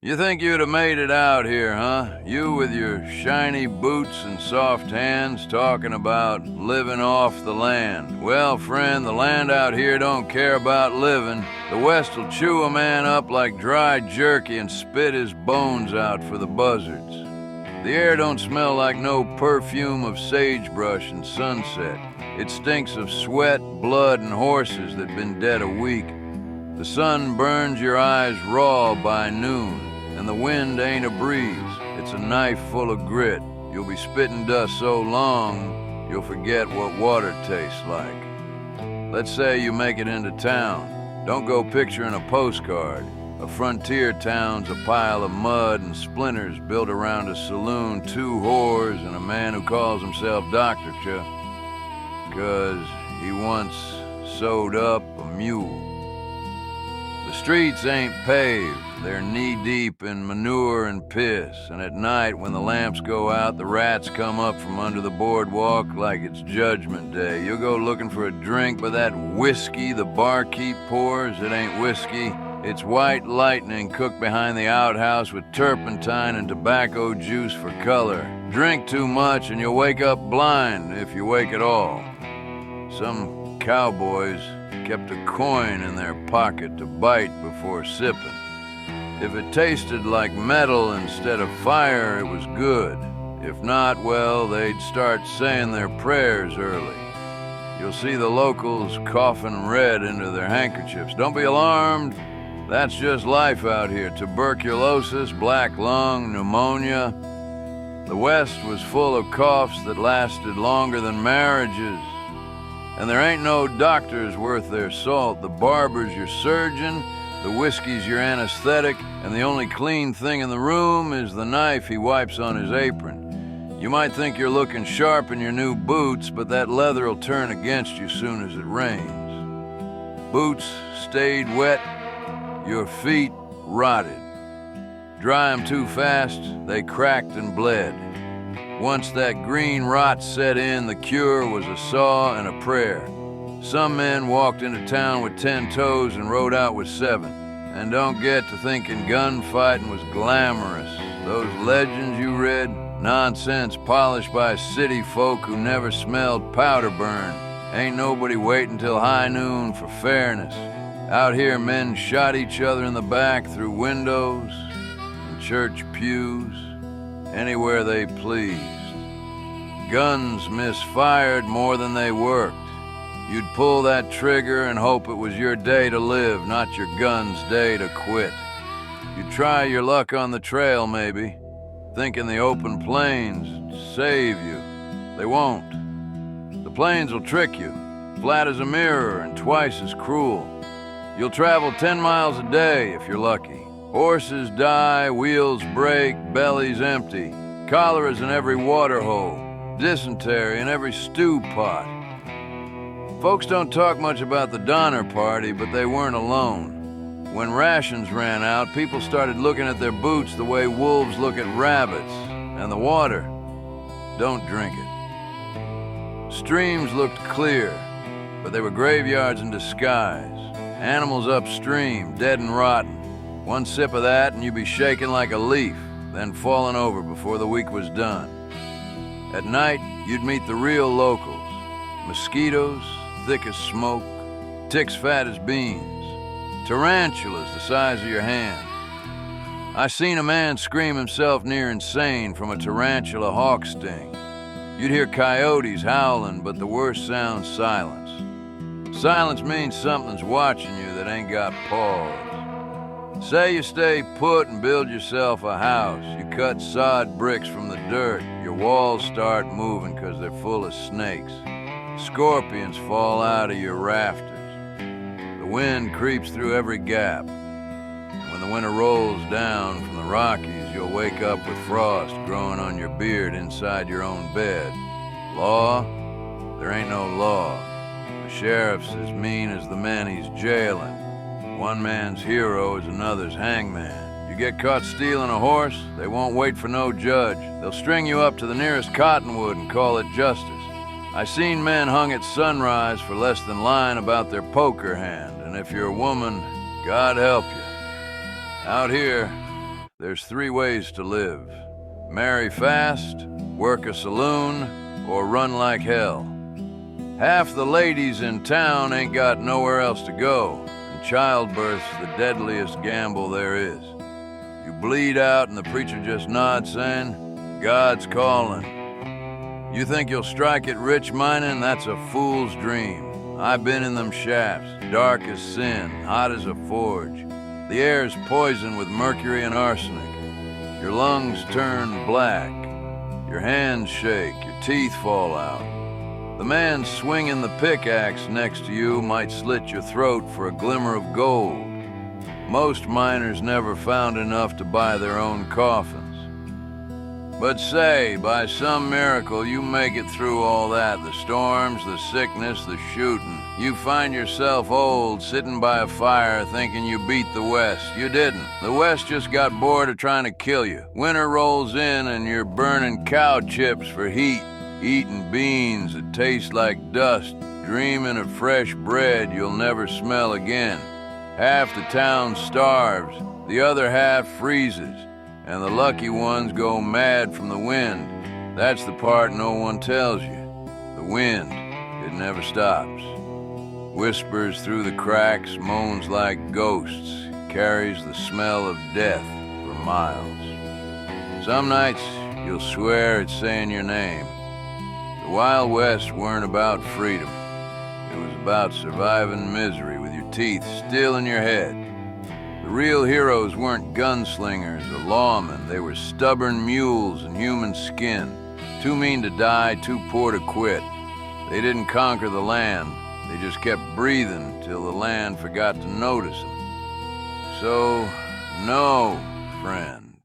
You think you'd have made it out here, huh? You with your shiny boots and soft hands talking about living off the land. Well, friend, the land out here don't care about living. The West will chew a man up like dry jerky and spit his bones out for the buzzards. The air don't smell like no perfume of sagebrush and sunset. It stinks of sweat, blood, and horses that been dead a week. The sun burns your eyes raw by noon, and the wind ain't a breeze. It's a knife full of grit. You'll be spitting dust so long, you'll forget what water tastes like. Let's say you make it into town. Don't go picturing a postcard. A frontier town's a pile of mud and splinters built around a saloon, two whores, and a man who calls himself Dr. Ch, 'cause he once sewed up a mule. The streets ain't paved. They're knee-deep in manure and piss, and at night when the lamps go out, the rats come up from under the boardwalk like it's Judgment Day. You'll go looking for a drink, but that whiskey the barkeep pours, it ain't whiskey. It's white lightning cooked behind the outhouse with turpentine and tobacco juice for color. Drink too much and you'll wake up blind, if you wake at all. Some cowboys kept a coin in their pocket to bite before sipping. If it tasted like metal instead of fire, it was good. If not, well, they'd start saying their prayers early. You'll see the locals coughing red into their handkerchiefs. Don't be alarmed. That's just life out here. Tuberculosis, black lung, pneumonia. The West was full of coughs that lasted longer than marriages. And there ain't no doctors worth their salt. The barber's your surgeon, the whiskey's your anesthetic, and the only clean thing in the room is the knife he wipes on his apron. You might think you're looking sharp in your new boots, but that leather'll turn against you soon as it rains. Boots stayed wet, your feet rotted. Dry 'em too fast, they cracked and bled. Once that green rot set in, the cure was a saw and a prayer. Some men walked into town with 10 toes and rode out with 7. And don't get to thinking gunfighting was glamorous. Those legends you read, nonsense polished by city folk who never smelled powder burn. Ain't nobody waiting till high noon for fairness. Out here, men shot each other in the back through windows, in church pews, anywhere they pleased. Guns misfired more than they worked. You'd pull that trigger and hope it was your day to live, not your gun's day to quit. You'd try your luck on the trail, maybe, thinking the open plains would save you. They won't. The plains will trick you, flat as a mirror and twice as cruel. You'll travel 10 miles a day if you're lucky. Horses die, wheels break, bellies empty. Cholera's in every water hole, dysentery in every stew pot. Folks don't talk much about the Donner Party, but they weren't alone. When rations ran out, people started looking at their boots the way wolves look at rabbits. And the water, don't drink it. Streams looked clear, but they were graveyards in disguise. Animals upstream, dead and rotten. One sip of that and you'd be shaking like a leaf, then falling over before the week was done. At night, you'd meet the real locals. Mosquitoes, thick as smoke, ticks fat as beans, tarantulas the size of your hand. I seen a man scream himself near insane from a tarantula hawk sting. You'd hear coyotes howling, but the worst sound's silence. Silence means something's watching you that ain't got paws. Say you stay put and build yourself a house. You cut sod bricks from the dirt. Your walls start moving 'cause they're full of snakes. Scorpions fall out of your rafters. The wind creeps through every gap. And when the winter rolls down from the Rockies, you'll wake up with frost growing on your beard inside your own bed. Law? There ain't no law. The sheriff's as mean as the men he's jailing. One man's hero is another's hangman. You get caught stealing a horse, they won't wait for no judge. They'll string you up to the nearest cottonwood and call it justice. I seen men hung at sunrise for less than lying about their poker hand, and if you're a woman, God help you. Out here, There's 3 ways to live: marry fast, work a saloon, or run like hell. Half the ladies in town ain't got nowhere else to go, and childbirth's the deadliest gamble there is. You bleed out and the preacher just nods saying, "God's calling." You think you'll strike it rich mining? That's a fool's dream. I've been in them shafts, dark as sin, hot as a forge. The air's poisoned with mercury and arsenic. Your lungs turn black. Your hands shake, your teeth fall out. The man swinging the pickaxe next to you might slit your throat for a glimmer of gold. Most miners never found enough to buy their own coffins. But say, by some miracle, you make it through all that, the storms, the sickness, the shooting. You find yourself old, sitting by a fire, thinking you beat the West. You didn't. The West just got bored of trying to kill you. Winter rolls in and you're burning cow chips for heat, eating beans that taste like dust, dreaming of fresh bread you'll never smell again. Half the town starves, the other half freezes, and the lucky ones go mad from the wind. That's the part no one tells you. The wind, it never stops. Whispers through the cracks, moans like ghosts, carries the smell of death for miles. Some nights, you'll swear it's saying your name. The Wild West weren't about freedom. It was about surviving misery with your teeth still in your head. The real heroes weren't gunslingers or lawmen. They were stubborn mules in human skin, too mean to die, too poor to quit. They didn't conquer the land. They just kept breathing till the land forgot to notice them. So, no, friend,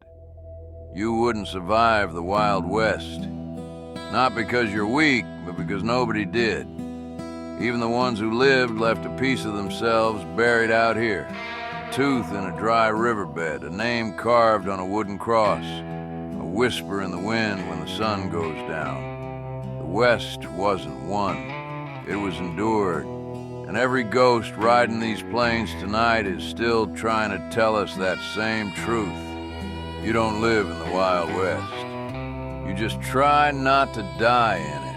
you wouldn't survive the Wild West. Not because you're weak, but because nobody did. Even the ones who lived left a piece of themselves buried out here. A tooth in a dry riverbed, a name carved on a wooden cross, a whisper in the wind when the sun goes down. The West wasn't won. It was endured. And every ghost riding these plains tonight is still trying to tell us that same truth. You don't live in the Wild West. You just try not to die in it.